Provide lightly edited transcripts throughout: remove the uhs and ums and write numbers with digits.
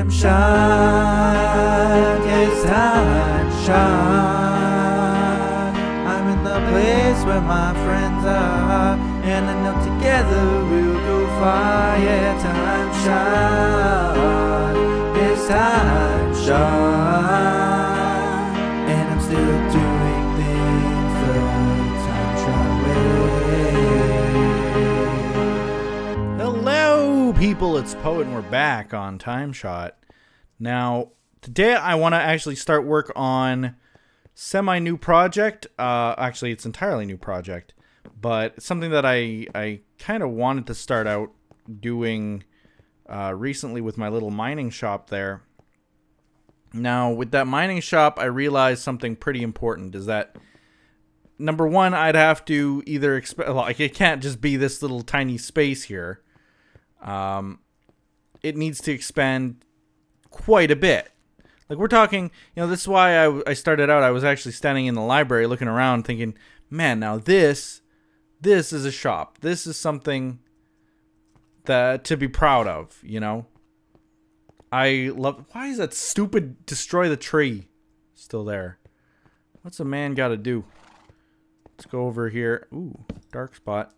TimeShot, yes, TimeShot. I'm in the place where my friends are, and I know together we'll go far. Yeah, TimeShot, yes, TimeShot. And I'm still doing things the TimeShot way. Hello, people. It's Poet, and we're back on TimeShot. Now, today I want to actually start work on semi-new project. Actually, it's entirely new project, but it's something that I kind of wanted to start out doing recently with my little mining shop there. Now, with that mining shop, I realized something pretty important is that, number one, I'd have to either like, it can't just be this little tiny space here. It needs to expand quite a bit. Like, we're talking, you know, this is why I started out. I was actually standing in the library looking around thinking, man, now this is a shop. This is something that to be proud of, you know. I love, why is that stupid destroy the tree still there? What's a man got to do? Let's go over here. Ooh, dark spot.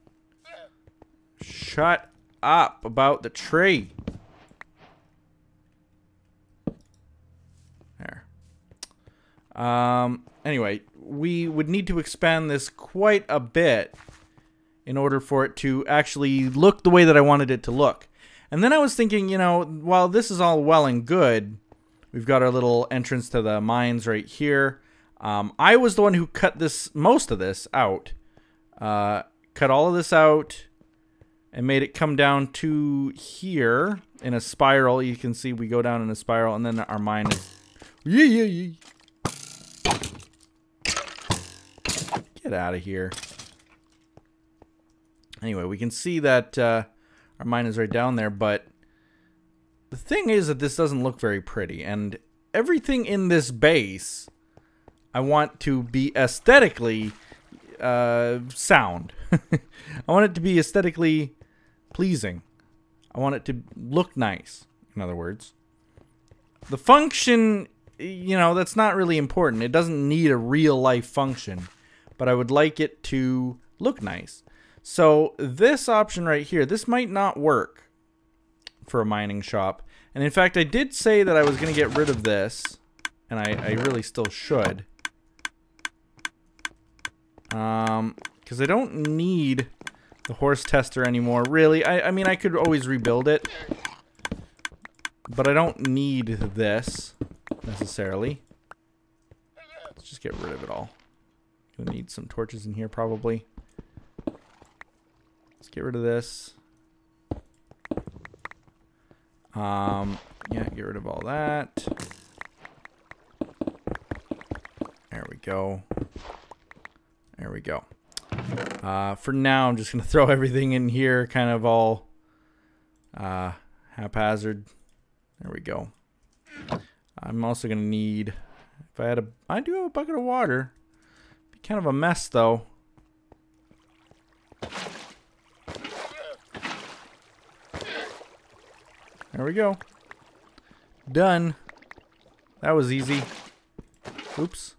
Shut up about the tree. There. Anyway, we would need to expand this quite a bit in order for it to actually look the way that I wanted it to look. And then I was thinking, you know, while this is all well and good, we've got our little entrance to the mines right here. I was the one who cut most of this out. Cut all of this out and made it come down to here in a spiral. You can see we go down in a spiral, and then our mine is... Get out of here. Anyway, we can see that our mine is right down there, but the thing is that this doesn't look very pretty, and everything in this base I want to be aesthetically sound. I want it to be aesthetically pleasing. I want it to look nice, in other words. The function, you know, that's not really important. It doesn't need a real life function, but I would like it to look nice. So this option right here, this might not work for a mining shop. And in fact, I did say that I was going to get rid of this, and I really still should. Because I don't need the horse tester anymore, really. I mean, I could always rebuild it, but I don't need this necessarily. Let's just get rid of it all. You'll need some torches in here probably. Let's get rid of this. Yeah, get rid of all that. There we go. There we go. For now, I'm just going to throw everything in here, kind of all haphazard. There we go. I'm also going to need, if I had I do have a bucket of water. Be kind of a mess, though. There we go. Done. That was easy. Oops.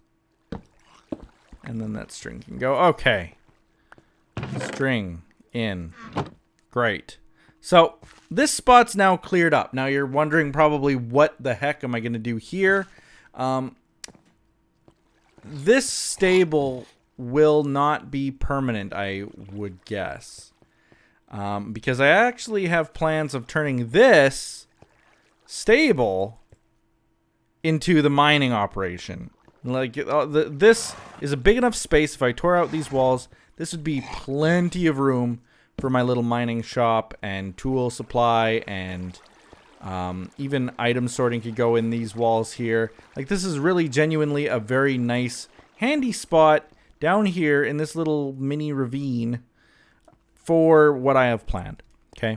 And then that string can go. Okay. String in. Great. So this spot's now cleared up. Now you're wondering probably what the heck am I going to do here? This stable will not be permanent, I would guess. Because I actually have plans of turning this stable into the mining operation. Like, this is a big enough space. If I tore out these walls, this would be plenty of room for my little mining shop and tool supply, and even item sorting could go in these walls here. Like, this is really genuinely a very nice, handy spot down here in this little mini ravine for what I have planned. Okay.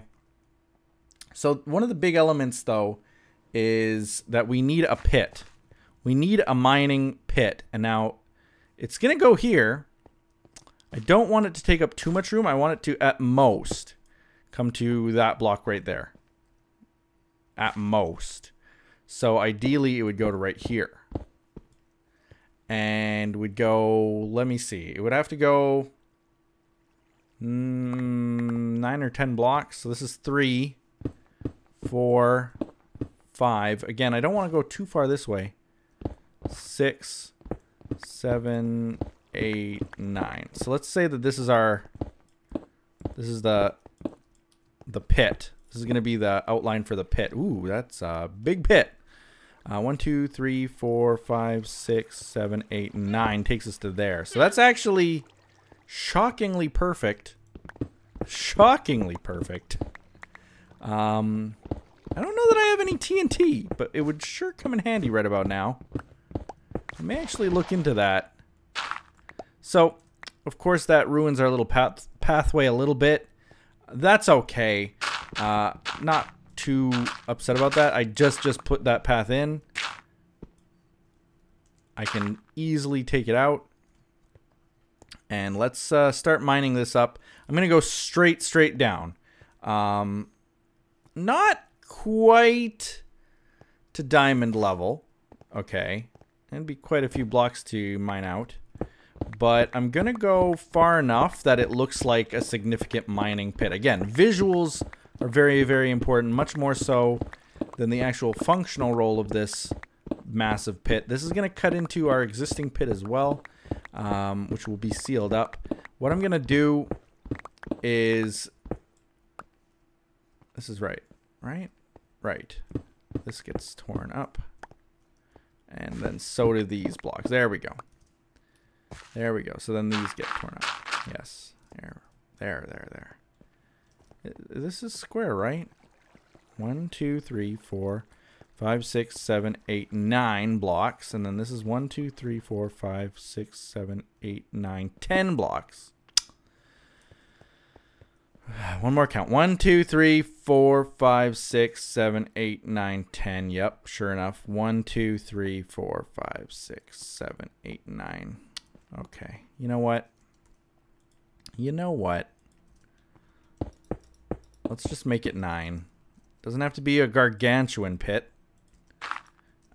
So one of the big elements, though, is that we need a pit. We need a mining pit. And now it's going to go here. I don't want it to take up too much room. I want it to, at most, come to that block right there. At most. So ideally it would go to right here. And would go, let me see, it would have to go 9 or 10 blocks. So this is 3, 4, 5. Again, I don't want to go too far this way. 6, 7, 8, 9. So let's say that this is the pit. This is going to be the outline for the pit. Ooh, that's a big pit. 1, 2, 3, 4, 5, 6, 7, 8, 9 takes us to there. So that's actually shockingly perfect. Shockingly perfect. I don't know that I have any TNT, but it would sure come in handy right about now. I may actually look into that. So, of course, that ruins our little pathway a little bit. That's okay. Not too upset about that. I just put that path in. I can easily take it out. And let's start mining this up. I'm going to go straight down. Not quite to diamond level. Okay. And be quite a few blocks to mine out. But I'm going to go far enough that it looks like a significant mining pit. Again, visuals are very, very important. Much more so than the actual functional role of this massive pit. This is going to cut into our existing pit as well, which will be sealed up. What I'm going to do is... This is right. Right. This gets torn up. And then so do these blocks. There we go. There we go. So then these get torn up. Yes. There. This is square, right? 1, 2, 3, 4, 5, 6, 7, 8, 9 blocks. And then this is 1, 2, 3, 4, 5, 6, 7, 8, 9, 10 blocks. One more count. 1, 2, 3, 4, 5, 6, 7, 8, 9, 10. Yep, sure enough. 1, 2, 3, 4, 5, 6, 7, 8, 9. Okay. You know what? Let's just make it 9. Doesn't have to be a gargantuan pit.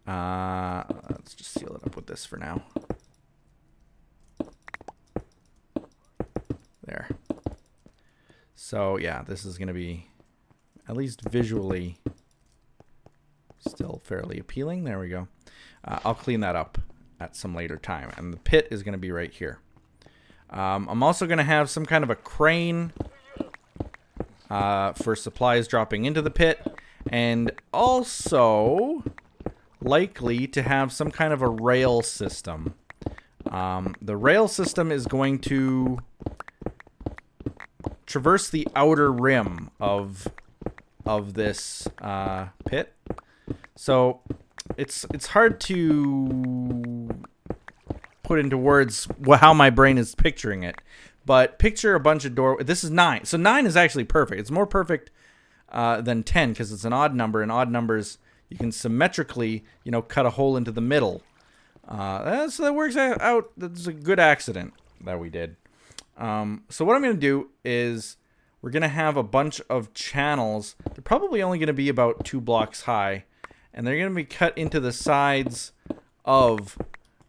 Let's just seal it up with this for now. There. So, yeah, this is going to be, at least visually, still fairly appealing. There we go. I'll clean that up at some later time. And the pit is going to be right here. I'm also going to have some kind of a crane for supplies dropping into the pit. And also likely to have some kind of a rail system. The rail system is going to traverse the outer rim of this pit. So it's hard to put into words how my brain is picturing it. But picture a bunch of door. This is 9. So 9 is actually perfect. It's more perfect than 10 because it's an odd number. And odd numbers, you can symmetrically, cut a hole into the middle. So that works out. That's a good accident that we did. So what I'm going to do is we're going to have a bunch of channels. They're probably only going to be about 2 blocks high. And they're going to be cut into the sides of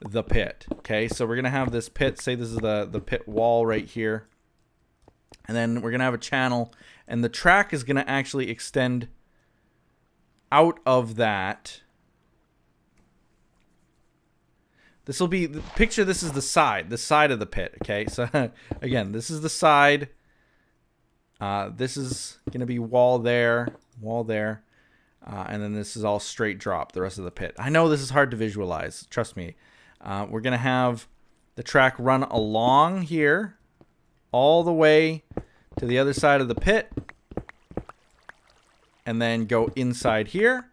the pit. Okay, so we're going to have this pit. Say this is the pit wall right here. And then we're going to have a channel. And the track is going to actually extend out of that. This will be, picture this is the side of the pit, okay? So, again, this is the side. This is going to be wall there. And then this is all straight drop, the rest of the pit. I know this is hard to visualize, trust me. We're going to have the track run along here, all the way to the other side of the pit. And then go inside here.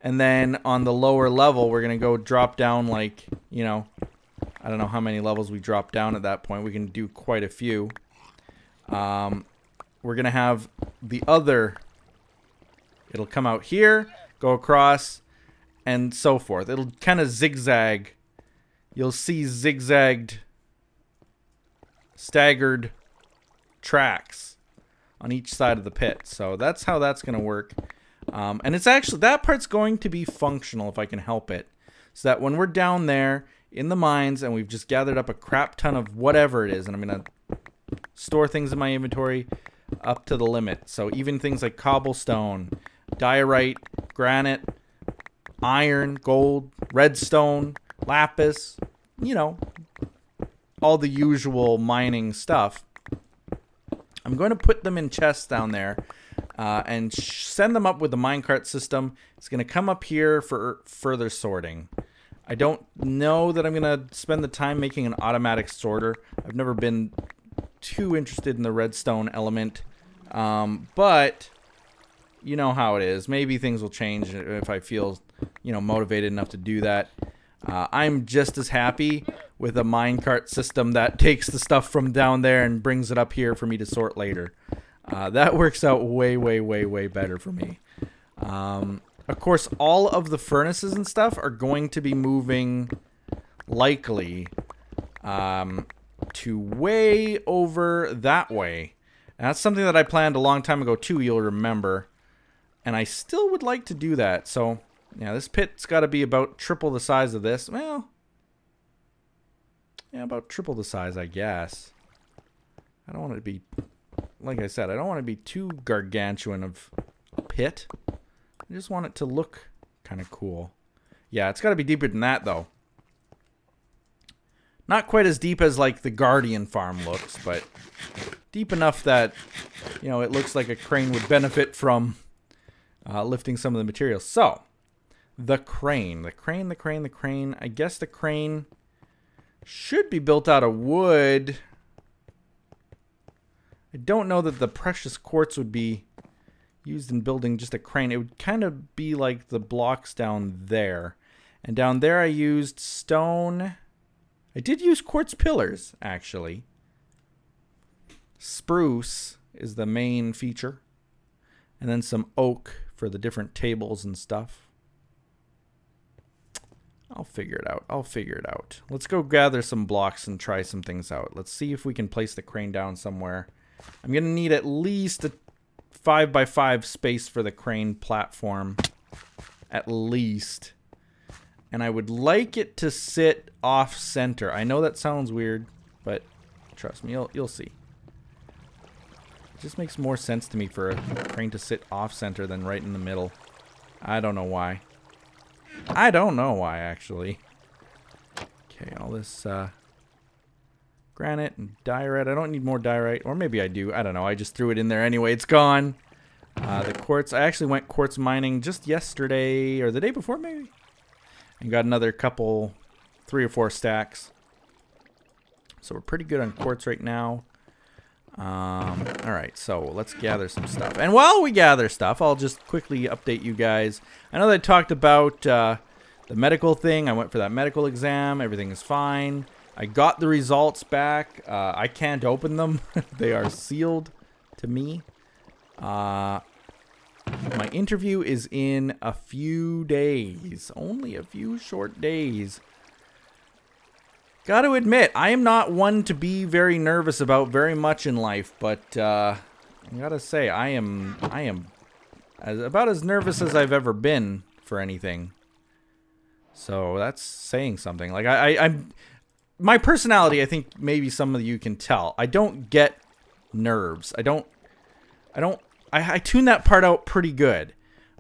And then on the lower level, we're going to go drop down like, I don't know how many levels we drop down at that point. We can do quite a few. We're going to have the other, it'll come out here, go across, and so forth. It'll kind of zigzag. You'll see zigzagged, staggered tracks on each side of the pit. So that's how that's going to work. And it's actually, that part's going to be functional if I can help it. So that when we're down there in the mines and we've just gathered up a crap ton of whatever it is, and I'm going to store things in my inventory up to the limit. So even things like cobblestone, diorite, granite, iron, gold, redstone, lapis, you know, all the usual mining stuff. I'm going to put them in chests down there and send them up with the minecart system. It's going to come up here for further sorting. I don't know that I'm going to spend the time making an automatic sorter. I've never been too interested in the redstone element. But you know how it is. Maybe things will change if I feel, you know, motivated enough to do that. I'm just as happy with a minecart system that takes the stuff from down there and brings it up here for me to sort later. That works out way, way, way, way better for me. Of course, all of the furnaces and stuff are going to be moving likely to way over that way. And that's something that I planned a long time ago too, you'll remember. And I still would like to do that. So, yeah, this pit's got to be about triple the size of this. Well, yeah, about triple the size, I guess. I don't want it to be, like I said, I don't want it to be too gargantuan of a pit. I just want it to look kind of cool. Yeah, it's got to be deeper than that, though. Not quite as deep as, like, the Guardian farm looks, but deep enough that, you know, it looks like a crane would benefit from lifting some of the materials. So, the crane. I guess the crane should be built out of wood. I don't know that the precious quartz would be used in building just a crane. It would kind of be like the blocks down there. And down there I used stone. I did use quartz pillars, actually. Spruce is the main feature. And then some oak for the different tables and stuff. I'll figure it out. Let's go gather some blocks and try some things out. Let's see if we can place the crane down somewhere. I'm going to need at least a 5x5 space for the crane platform. At least. And I would like it to sit off center. I know that sounds weird, but trust me, you'll see. It just makes more sense to me for a crane to sit off center than right in the middle. I don't know why. I don't know why, actually. Okay, all this granite and diorite. I don't need more diorite. Or maybe I do. I don't know. I just threw it in there anyway. It's gone. The quartz. I actually went quartz mining just yesterday. Or the day before, maybe. And got another couple, 3 or 4 stacks. So we're pretty good on quartz right now. Alright, so let's gather some stuff. And while we gather stuff, I'll just quickly update you guys. I know that I talked about the medical thing. I went for that medical exam. Everything is fine. I got the results back. I can't open them. They are sealed to me. My interview is in a few days. Only a few short days. Got to admit, I am not one to be very nervous about very much in life, but I gotta say, I am about as nervous as I've ever been for anything. So that's saying something. Like I'm my personality, I think maybe some of you can tell. I don't get nerves. I tune that part out pretty good.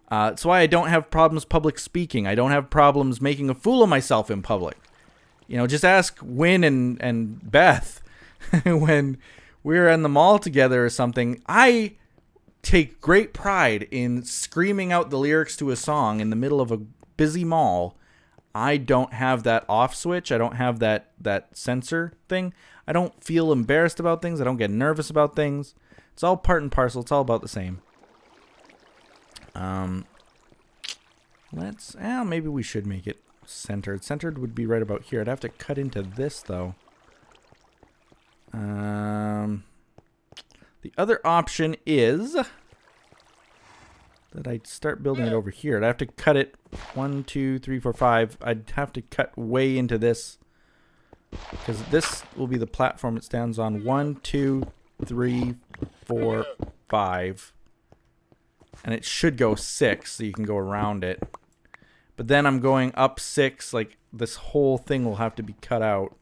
That's why I don't have problems public speaking. I don't have problems making a fool of myself in public. You know, just ask Win and Beth when we're in the mall together or something. I take great pride in screaming out the lyrics to a song in the middle of a busy mall. I don't have that off switch. I don't have that censor thing. I don't feel embarrassed about things. I don't get nervous about things. It's all part and parcel. It's all about the same. Maybe we should make it centered. Centered would be right about here. I'd have to cut into this though. The other option is that I'd start building it over here. I'd have to cut it 1, 2, 3, 4, 5. I'd have to cut way into this because this will be the platform it stands on. 1, 2, 3, 4, 5. And it should go 6, so you can go around it. But then I'm going up 6, like this whole thing will have to be cut out.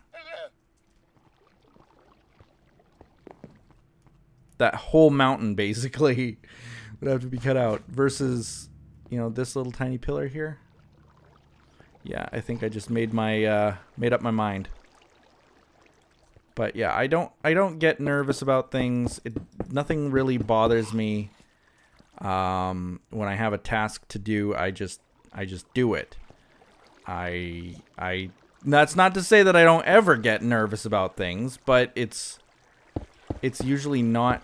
That whole mountain basically would have to be cut out versus, you know, this little tiny pillar here. Yeah, I think I just made my made up my mind. But yeah, I don't get nervous about things. Nothing really bothers me. When I have a task to do, I just do it. That's not to say that I don't ever get nervous about things, but it's usually not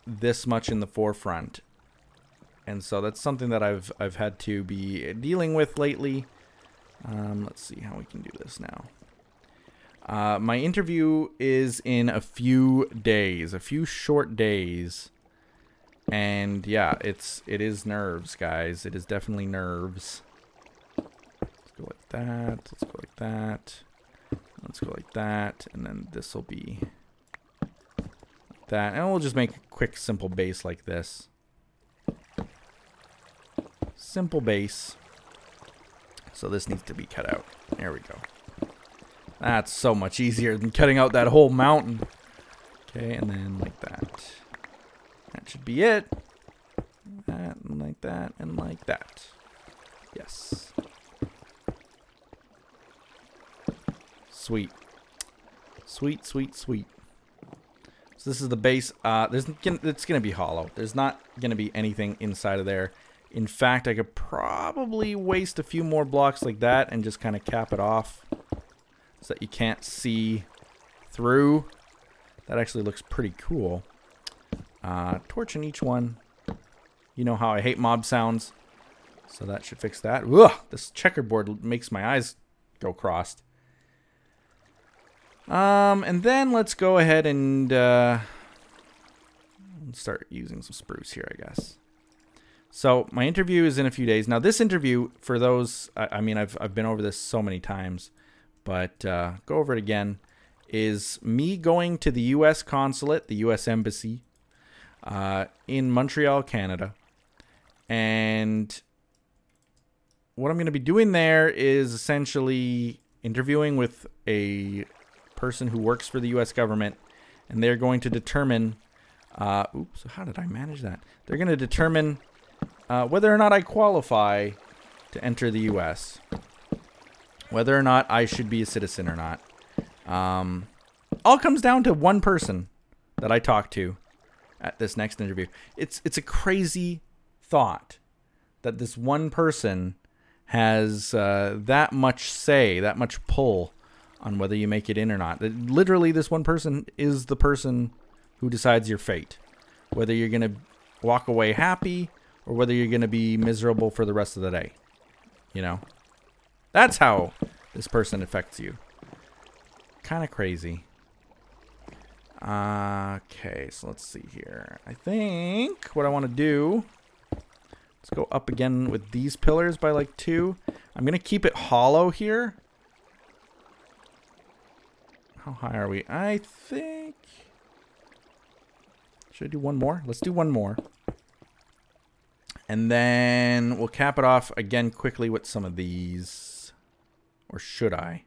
this much in the forefront. And so that's something that I've had to be dealing with lately. Let's see how we can do this now. My interview is in a few days, a few short days. And yeah, it is nerves, guys. It is definitely nerves. Let's go like that. Let's go like that. Let's go like that. And then this will be like that. And we'll just make a quick, simple base like this. Simple base. So this needs to be cut out. There we go. That's so much easier than cutting out that whole mountain. Okay, and then like that. That should be it. That, and like that, and like that. Yes. Sweet. Sweet, sweet, sweet. So this is the base. It's going to be hollow. There's not going to be anything inside of there. In fact, I could probably waste a few more blocks like that and just kind of cap it off so that you can't see through. That actually looks pretty cool. Torch in each one. You know how I hate mob sounds. So that should fix that. Ugh, this checkerboard makes my eyes go crossed. And then let's go ahead and start using some spruce here, I guess. So my interview is in a few days. Now this interview, for those, I mean, I've been over this so many times, but go over it again, is me going to the U.S. consulate, the U.S. embassy, in Montreal, Canada. And what I'm going to be doing there is essentially interviewing with a person who works for the U.S. government, and they're going to determine, oops, how did I manage that? They're going to determine whether or not I qualify to enter the U.S., whether or not I should be a citizen or not. All comes down to one person that I talk to at this next interview. It's a crazy thought that this one person has that much say, that much pull on whether you make it in or not. Literally, this one person is the person who decides your fate, whether you're going to walk away happy or whether you're going to be miserable for the rest of the day. You know? That's how this person affects you. Kind of crazy. Okay, so let's see here. I think what I want to do, let's go up again with these pillars by like 2. I'm going to keep it hollow here. How high are we? I think... Should I do one more? Let's do one more. And then we'll cap it off again quickly with some of these. Or should I?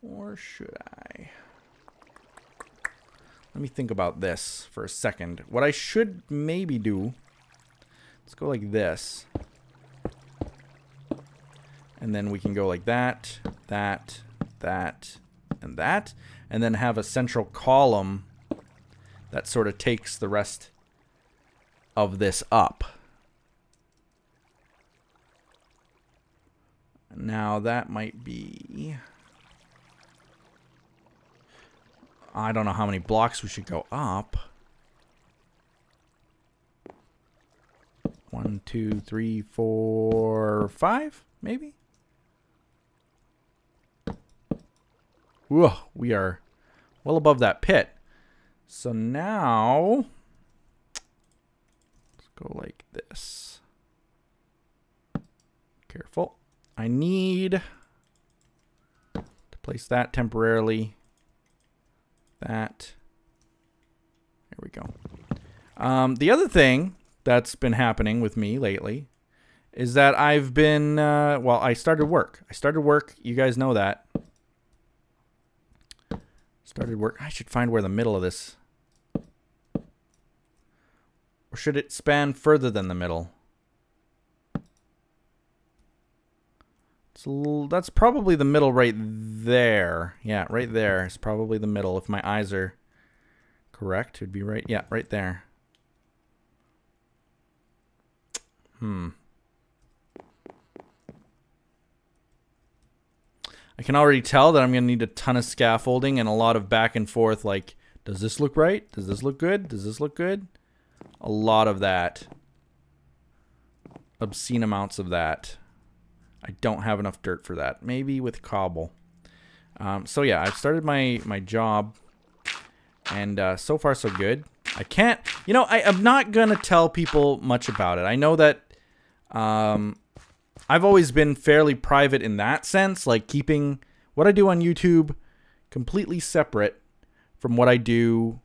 Or should I? Let me think about this for a second. What I should maybe do, let's go like this. And then we can go like that, that, that, and that. And then have a central column that sort of takes the rest of this up. Now that might be... I don't know how many blocks we should go up. 1, 2, 3, 4, 5, maybe? Whoa, we are well above that pit. So now, let's go like this. Careful. I need to place that temporarily. That. There we go. The other thing that's been happening with me lately is that I've been, well, I started work. You guys know that. Started work. I should find where the middle of this. Or should it span further than the middle? That's probably the middle right there. Yeah, right there is probably the middle. If my eyes are correct, it'd be right. Yeah, right there. I can already tell that I'm going to need a ton of scaffolding and a lot of back and forth. Like, does this look right? Does this look good? Does this look good? A lot of that. Obscene amounts of that. I don't have enough dirt for that. Maybe with cobble. So yeah, I've started my job. And so far so good. I can't... You know, I'm not going to tell people much about it. I know that... I've always been fairly private in that sense, like keeping what I do on YouTube completely separate from what I do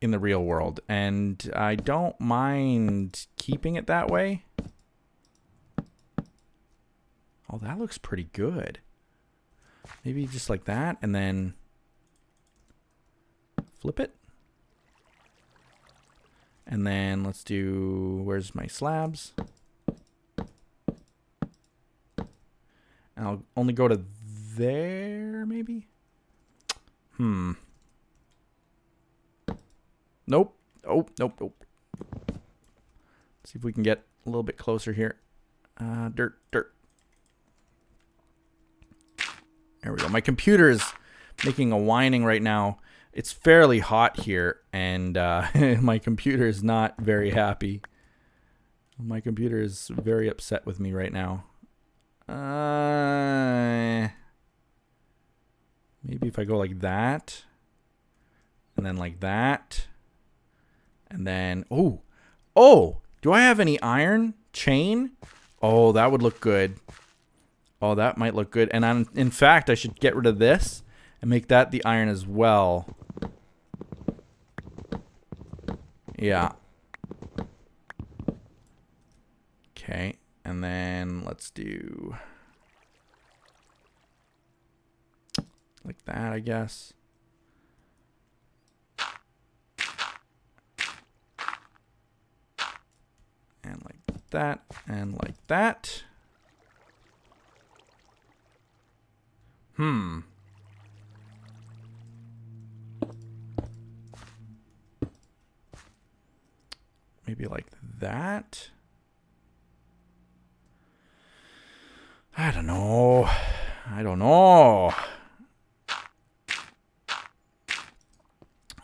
in the real world. And I don't mind keeping it that way. Oh, that looks pretty good. Maybe just like that, and then flip it. And then let's do, where's my slabs? And I'll only go to there, maybe? Nope. Oh, nope. Let's see if we can get a little bit closer here. Dirt. There we go. My computer is making a whining right now. It's fairly hot here, and my computer is not very happy. My computer is very upset with me right now. Maybe if I go like that, and then like that, and then oh, do I have any iron chain? Oh, that would look good. Oh, that might look good. And in fact, I should get rid of this and make that the iron as well. Yeah. Okay. And then let's do like that, I guess. And like that, and like that. Maybe like that. I don't know.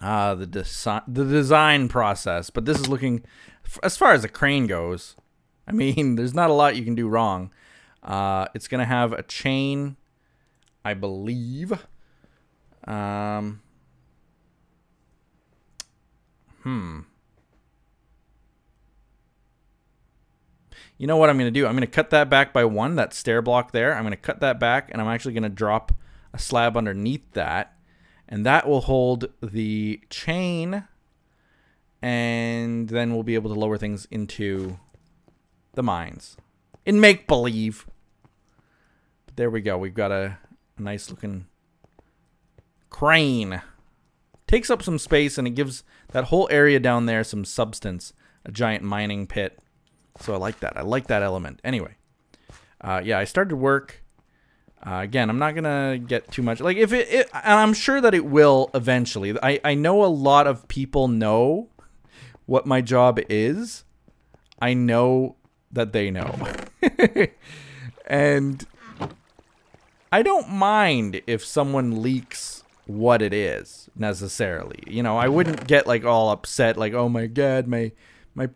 The design process, but this is looking, as far as the crane goes, I mean, there's not a lot you can do wrong. It's gonna have a chain, I believe. You know what I'm going to do? I'm going to cut that back by 1, that stair block there. I'm going to cut that back, and I'm actually going to drop a slab underneath that. And that will hold the chain, and then we'll be able to lower things into the mines. In make-believe. But there we go. We've got a nice-looking crane. Takes up some space, and it gives that whole area down there some substance. A giant mining pit. So I like that. I like that element. Anyway, yeah, I started work. Again, I'm not gonna get too much. Like if and I'm sure that it will eventually. I know a lot of people know what my job is. I know that they know, and I don't mind if someone leaks what it is necessarily. You know, I wouldn't get like all upset, like, oh my god, my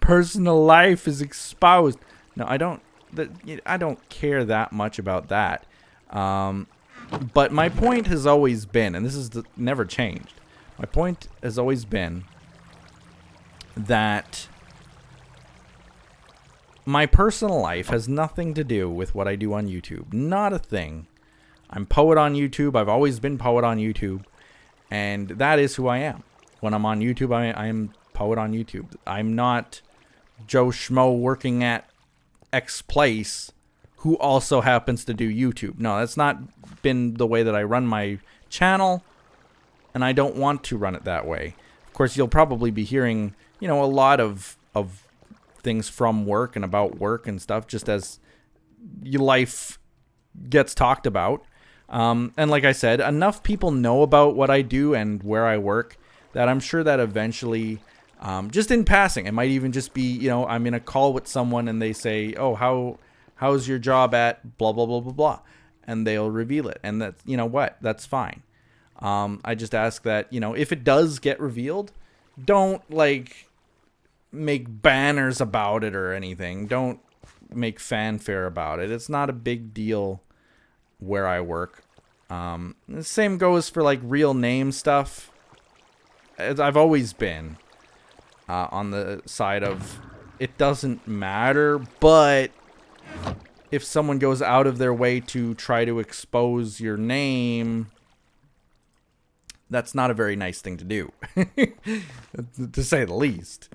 personal life is exposed. No, I don't care that much about that. But my point has always been, and this is never changed. My point has always been that my personal life has nothing to do with what I do on YouTube. Not a thing. I'm Poet on YouTube. I've always been Poet on YouTube. And that is who I am. When I'm on YouTube, I am Poet on YouTube. I'm not Joe Schmo working at X place who also happens to do YouTube. No, that's not been the way that I run my channel, and I don't want to run it that way. Of course, you'll probably be hearing, you know, a lot of things from work and about work and stuff, just as your life gets talked about. And like I said, enough people know about what I do and where I work that I'm sure that eventually, just in passing, it might even just be, you know, I'm in a call with someone and they say, oh, how's your job at blah, blah, blah, blah, blah. And they'll reveal it. And that's, you know what, that's fine. I just ask that, you know, if it does get revealed, don't like make banners about it or anything. Don't make fanfare about it. It's not a big deal where I work. The same goes for like real name stuff. I've always been on the side of it doesn't matter, but if someone goes out of their way to try to expose your name, that's not a very nice thing to do, to say the least.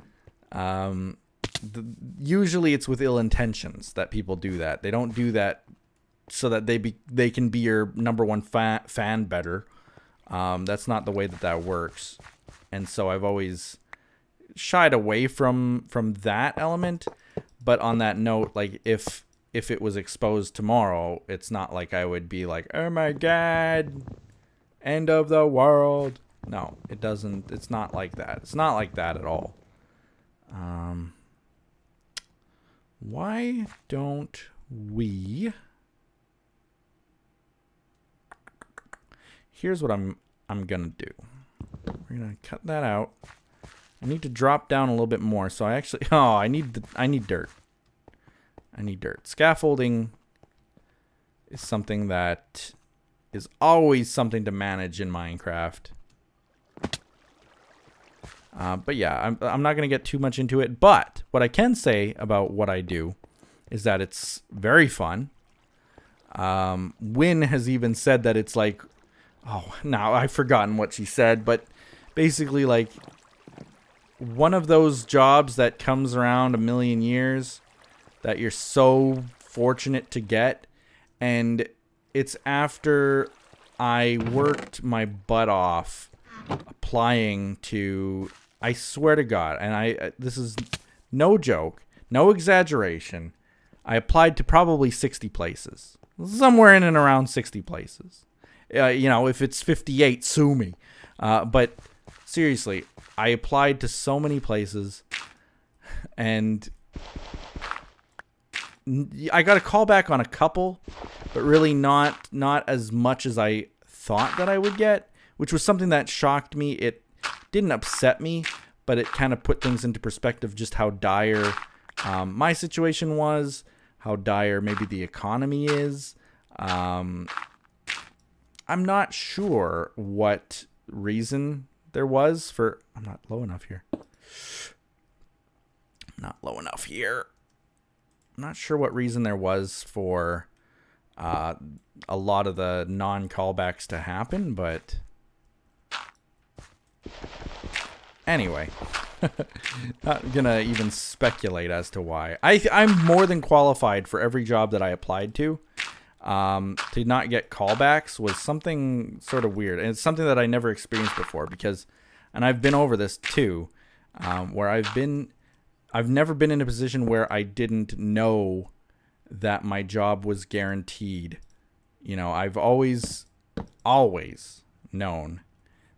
Usually it's with ill intentions that people do that. They don't do that so that they can be your #1 fan better. That's not the way that works. And so I've always shied away from that element. But on that note, like if it was exposed tomorrow, it's not like I would be like, oh my God, end of the world. No, it doesn't. It's not like that. It's not like that at all. Why don't we... Here's what I'm gonna do. We're gonna cut that out. I need to drop down a little bit more. So I actually... Oh, I need dirt. I need dirt. Scaffolding is something that is always something to manage in Minecraft. But yeah, I'm not going to get too much into it. But what I can say about what I do is that it's very fun. Wynn has even said that it's like... Oh, now I've forgotten what she said. But basically like one of those jobs that comes around a million years that you're so fortunate to get. And it's after I worked my butt off applying to... I swear to God, and this is no joke, no exaggeration, I applied to probably 60 places. Somewhere in and around 60 places. You know, if it's 58, sue me. But seriously, I applied to so many places, and I got a call back on a couple, but really not as much as I thought that I would get, which was something that shocked me. It didn't upset me, but it kind of put things into perspective just how dire my situation was, how dire maybe the economy is. I'm not sure what reason there was for... I'm not low enough here. I'm not sure what reason there was for a lot of the non-callbacks to happen, but... Anyway, not gonna even speculate as to why. I'm more than qualified for every job that I applied to. To not get callbacks was something sort of weird, and it's something that I never experienced before. Because, and I've been over this too, where I've never been in a position where I didn't know that my job was guaranteed. You know, I've always known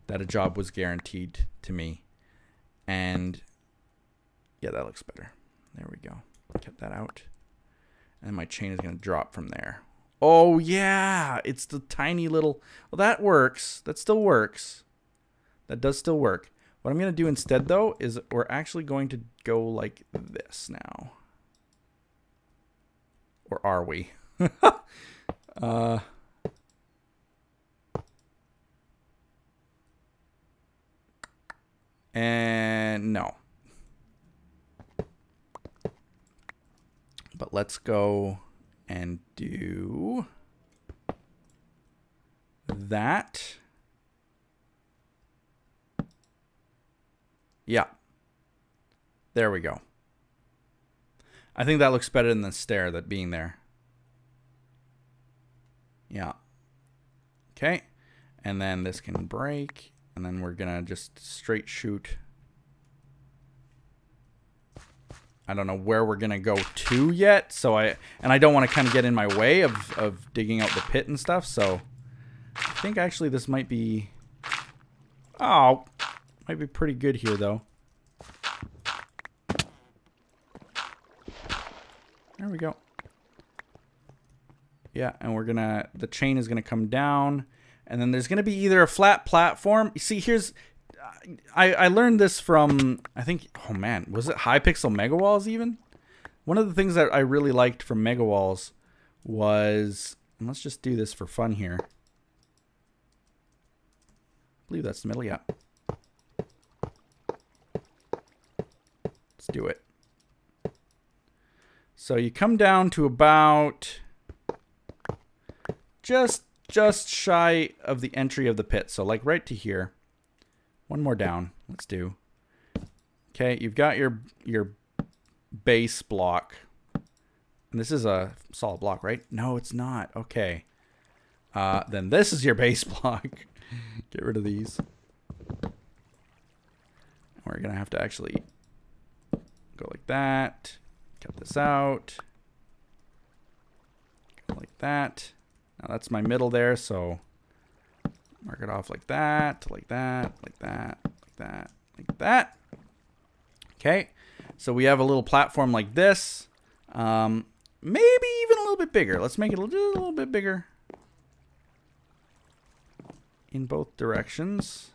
that a job was guaranteed to me. And yeah, that looks better. There we go. Cut that out. And my chain is going to drop from there. Oh, yeah. It's the tiny little... Well, that works. That still works. That does still work. What I'm going to do instead, though, is we're actually going to go like this now. Or are we? And no. But let's go and do that. Yeah. There we go. I think that looks better than the stair that being there. Yeah. Okay. And then this can break. And then we're going to just straight shoot. I don't know where we're going to go to yet. So I don't want to kind of get in my way of digging out the pit and stuff. So I think actually this might be... Oh, might be pretty good here though. There we go. Yeah, and we're gonna, the chain is gonna come down, and then there's gonna be either a flat platform. You see, here's, I learned this from, I think, oh man, was it Hypixel Mega Walls even? One of the things that I really liked from Mega Walls was, and let's just do this for fun here. I believe that's the middle, yeah. Let's do it. So you come down to about just shy of the entry of the pit. So like right to here. One more down. Let's do. Okay, you've got your base block. And this is a solid block, right? No, it's not. Okay. Then this is your base block. Get rid of these. We're going to have to actually go like that. Cut this out. Go like that. Now that's my middle there, so mark it off like that, like that, like that, like that, like that. Okay, so we have a little platform like this. Maybe even a little bit bigger. Let's make it a little bit bigger in both directions.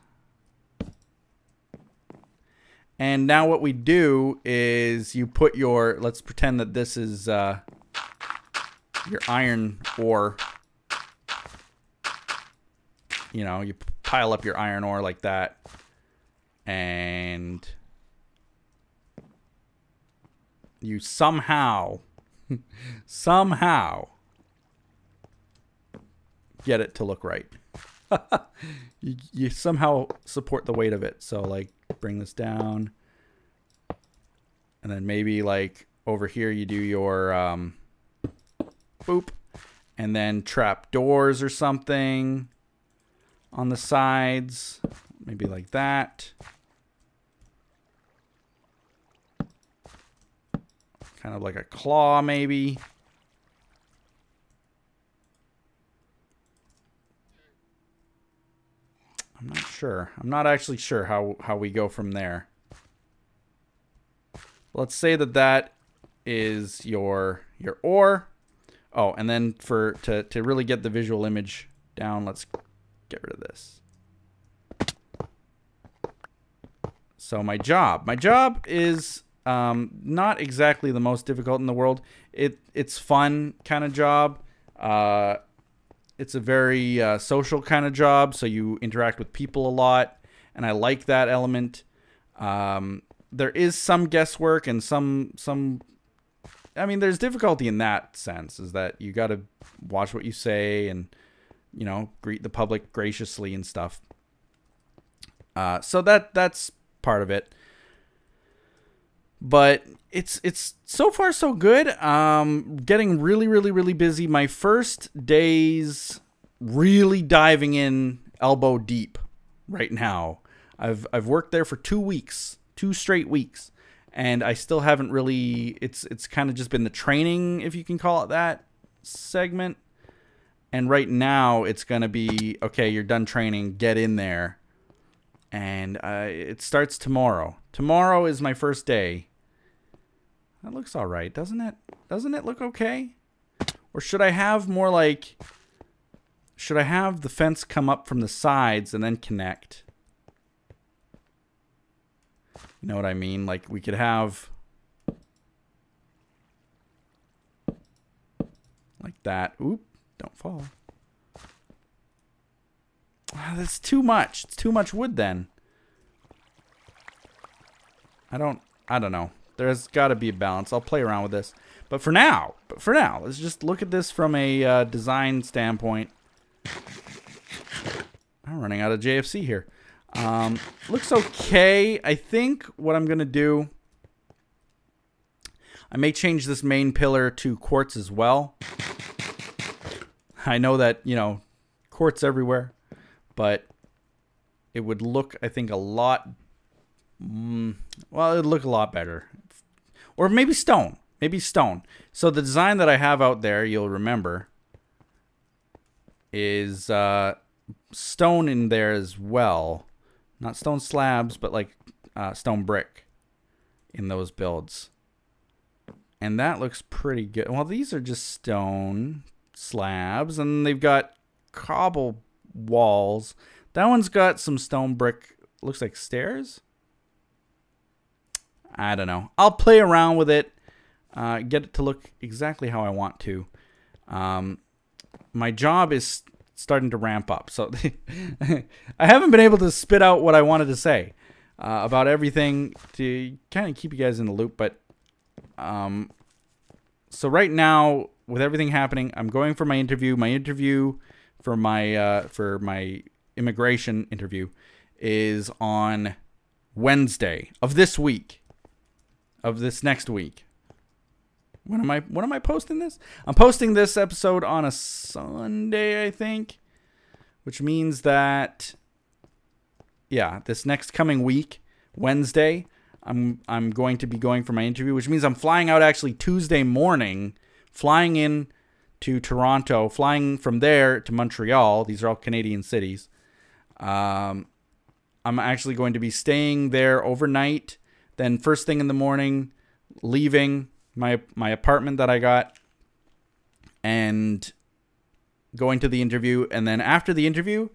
And now what we do is you put your, let's pretend that this is your iron ore. You know, you pile up your iron ore like that. And you somehow get it to look right. you somehow support the weight of it. So like bring this down, and then maybe like over here you do your boop, and then trap doors or something on the sides, maybe like that. Kind of like a claw maybe. I'm not sure. I'm not actually sure how we go from there. Let's say that that is your ore. Oh, and then to really get the visual image down, let's get rid of this. So my job is not exactly the most difficult in the world. It's fun kind of job. It's a very social kind of job, so you interact with people a lot, and I like that element. There is some guesswork and some I mean, there's difficulty in that sense, is that you got to watch what you say and, you know, greet the public graciously and stuff. So that's part of it. But it's so far so good. Getting really busy. My first days really diving in elbow deep right now. I've worked there for 2 weeks, 2 straight weeks, and I still haven't really. It's kind of just been the training, if you can call it that, segment. And right now it's gonna be okay. You're done training. Get in there. And it starts tomorrow. Tomorrow is my first day. That looks all right, doesn't it? Doesn't it look okay? Or should I have more like... Should I have the fence come up from the sides and then connect? You know what I mean? Like we could have... like that. Oop, don't fall. That's too much. It's too much wood then. I don't know. There's got to be a balance. I'll play around with this. But for now, let's just look at this from a design standpoint. I'm running out of JFC here. Looks okay. I think what I'm going to do, I may change this main pillar to quartz as well. I know that, you know, quartz everywhere, but it would look, I think, a lot, well, it would look a lot better. Or maybe stone. Maybe stone. So the design that I have out there, you'll remember, is stone in there as well. Not stone slabs, but like stone brick in those builds. And that looks pretty good. Well, these are just stone slabs, and they've got cobble walls. That one's got some stone brick, looks like stairs. I don't know. I'll play around with it, get it to look exactly how I want to. My job is starting to ramp up, so I haven't been able to spit out what I wanted to say about everything to kind of keep you guys in the loop. But so right now, with everything happening, I'm going for my interview. My interview for my immigration interview is on Wednesday of this week. Of this next week. When am I posting this? I'm posting this episode on a Sunday, I think, which means that, yeah, this next coming week, Wednesday, I'm going to be going for my interview, which means I'm flying out actually Tuesday morning, flying in to Toronto, flying from there to Montreal. These are all Canadian cities. I'm actually going to be staying there overnight. Then first thing in the morning, leaving my apartment that I got and going to the interview. And then after the interview,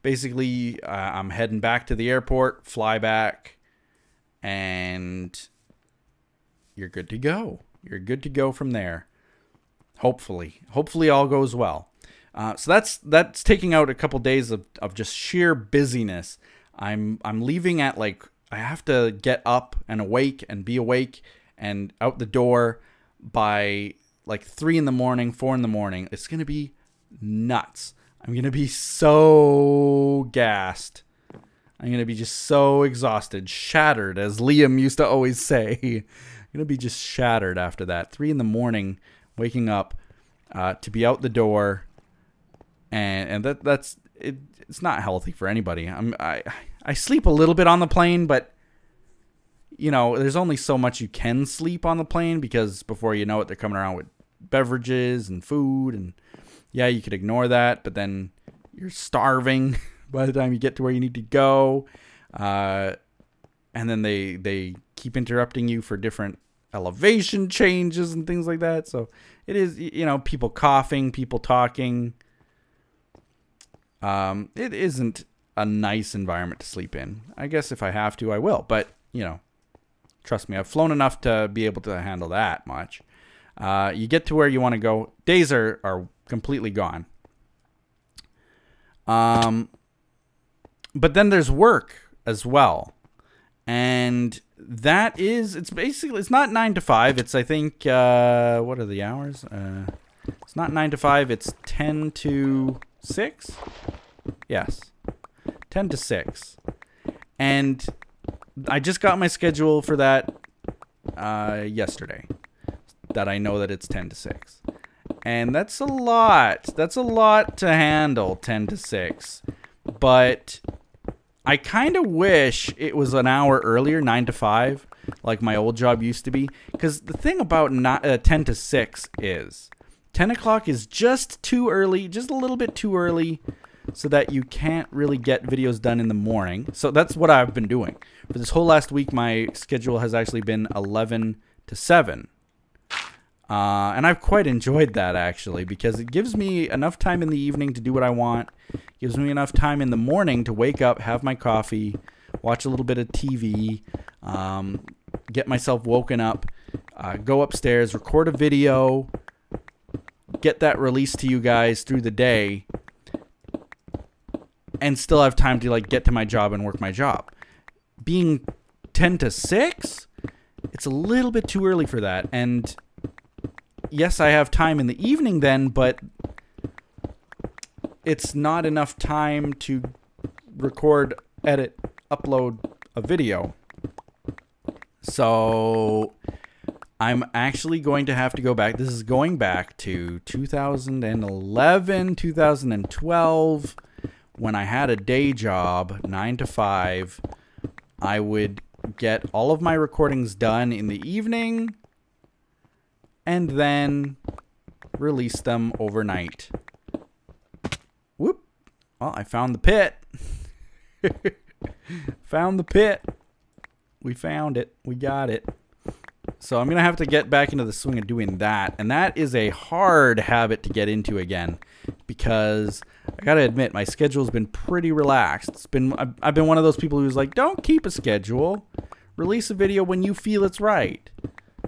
basically I'm heading back to the airport, fly back, and you're good to go. You're good to go from there. Hopefully all goes well. So that's taking out a couple days of just sheer busyness. I'm leaving at like, I have to get up and awake and be awake and out the door by like 3 in the morning, 4 in the morning. It's going to be nuts. I'm going to be so gassed. I'm going to be just so exhausted, shattered, as Liam used to always say. I'm going to be just shattered after that. 3 in the morning, waking up to be out the door. And that's it. It's not healthy for anybody. I sleep a little bit on the plane, but you know, there's only so much you can sleep on the plane because before you know it, they're coming around with beverages and food, and yeah, you could ignore that, but then you're starving by the time you get to where you need to go, and then they keep interrupting you for different elevation changes and things like that. So it is, you know, people coughing, people talking. It isn't a nice environment to sleep in. I guess if I have to, I will. But, you know, trust me, I've flown enough to be able to handle that much. You get to where you want to go. Days are completely gone. But then there's work as well. And that is, it's basically, it's not 9 to 5. It's, I think, what are the hours? It's not 9 to 5. It's 10 to 6. Yes. 10 to 6. And I just got my schedule for that yesterday. That I know that it's 10 to 6. And that's a lot. That's a lot to handle, 10 to 6. But I kind of wish it was an hour earlier, 9 to 5, like my old job used to be. Because the thing about 10 to 6 is 10 o'clock is just too early, just a little bit too early, so that you can't really get videos done in the morning. So that's what I've been doing. For this whole last week, my schedule has actually been 11 to 7. And I've quite enjoyed that, actually, because it gives me enough time in the evening to do what I want. It gives me enough time in the morning to wake up, have my coffee, watch a little bit of TV, get myself woken up, go upstairs, record a video, get that released to you guys through the day, and still have time to like get to my job and work my job. Being 10 to 6, it's a little bit too early for that. And yes, I have time in the evening then, but it's not enough time to record, edit, upload a video. So I'm actually going to have to go back. This is going back to 2011, 2012, when I had a day job, 9 to 5. I would get all of my recordings done in the evening and then release them overnight. Whoop. Well, I found the pit. Found the pit. We found it. We got it. So I'm going to have to get back into the swing of doing that. And that is a hard habit to get into again, because I got to admit, my schedule's been pretty relaxed. I've been one of those people who's like, don't keep a schedule. Release a video when you feel it's right.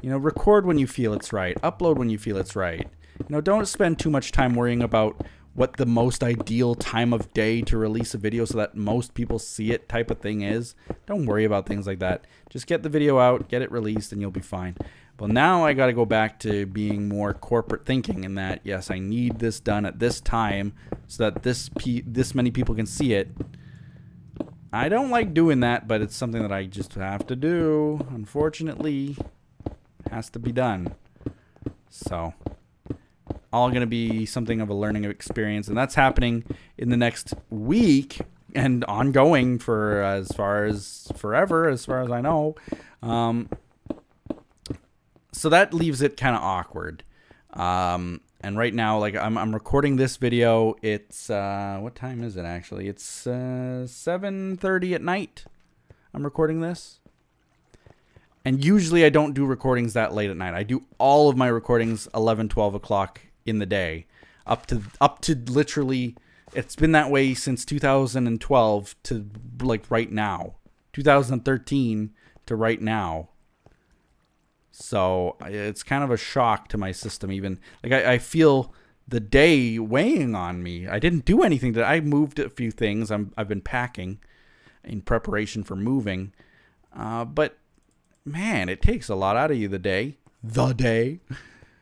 You know, record when you feel it's right. Upload when you feel it's right. You know, don't spend too much time worrying about what the most ideal time of day to release a video so that most people see it type of thing is. Don't worry about things like that. Just get the video out, get it released, and you'll be fine. Well, now I got to go back to being more corporate thinking in that, yes, I need this done at this time so that this many people can see it. I don't like doing that, but it's something that I just have to do. Unfortunately, it has to be done. So, all going to be something of a learning experience, and that's happening in the next week and ongoing for as far as forever, as far as I know. So that leaves it kind of awkward. And right now, like I'm recording this video. It's what time is it actually? It's 7:30 at night. I'm recording this. And usually I don't do recordings that late at night. I do all of my recordings 11, 12 o'clock in the day, up to literally, it's been that way since 2012 to like right now, 2013 to right now. So it's kind of a shock to my system. Even like I feel the day weighing on me. I didn't do anything. That I moved a few things. I've been packing in preparation for moving, but man, it takes a lot out of you the day.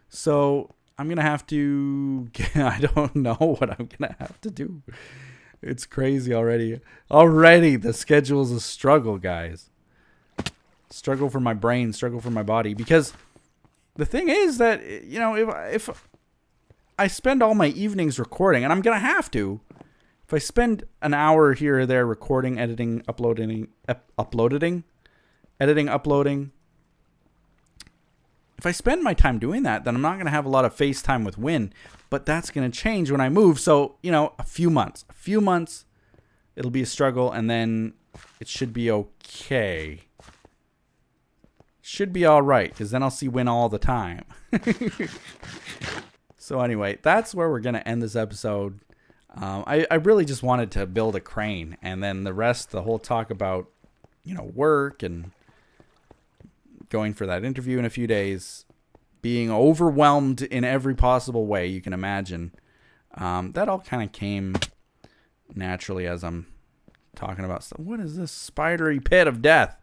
So I'm going to have to, I don't know what I'm going to have to do. It's crazy already. Already the schedule's a struggle, guys. Struggle for my brain, struggle for my body. Because the thing is that, you know, if I spend all my evenings recording, and I'm going to have to, if I spend an hour here or there recording, editing, uploading, if I spend my time doing that, then I'm not going to have a lot of FaceTime with Win. But that's going to change when I move. So, you know, a few months, it'll be a struggle, and then it should be okay. Should be all right, because then I'll see Win all the time. So anyway, that's where we're going to end this episode. I really just wanted to build a crane, and then the rest, the whole talk about, you know, work and going for that interview in a few days, being overwhelmed in every possible way you can imagine. That all kind of came naturally as I'm talking about stuff. What is this spidery pit of death?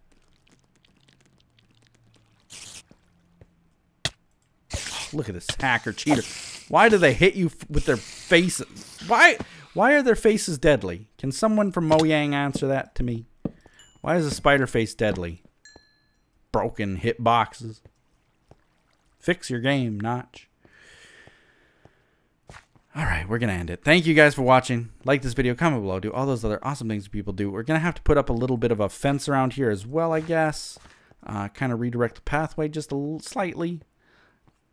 Oh, look at this hacker cheater. Why do they hit you with their faces? Why are their faces deadly? Can someone from Mojang answer that to me? Why is a spider face deadly? Broken hitboxes. Fix your game, Notch. Alright, we're going to end it. Thank you guys for watching. Like this video, comment below, do all those other awesome things people do. We're going to have to put up a little bit of a fence around here as well, I guess. Kind of redirect the pathway just slightly.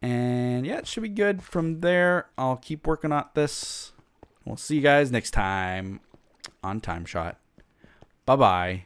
And yeah, it should be good from there. I'll keep working on this. We'll see you guys next time on TimeShot. Bye-bye.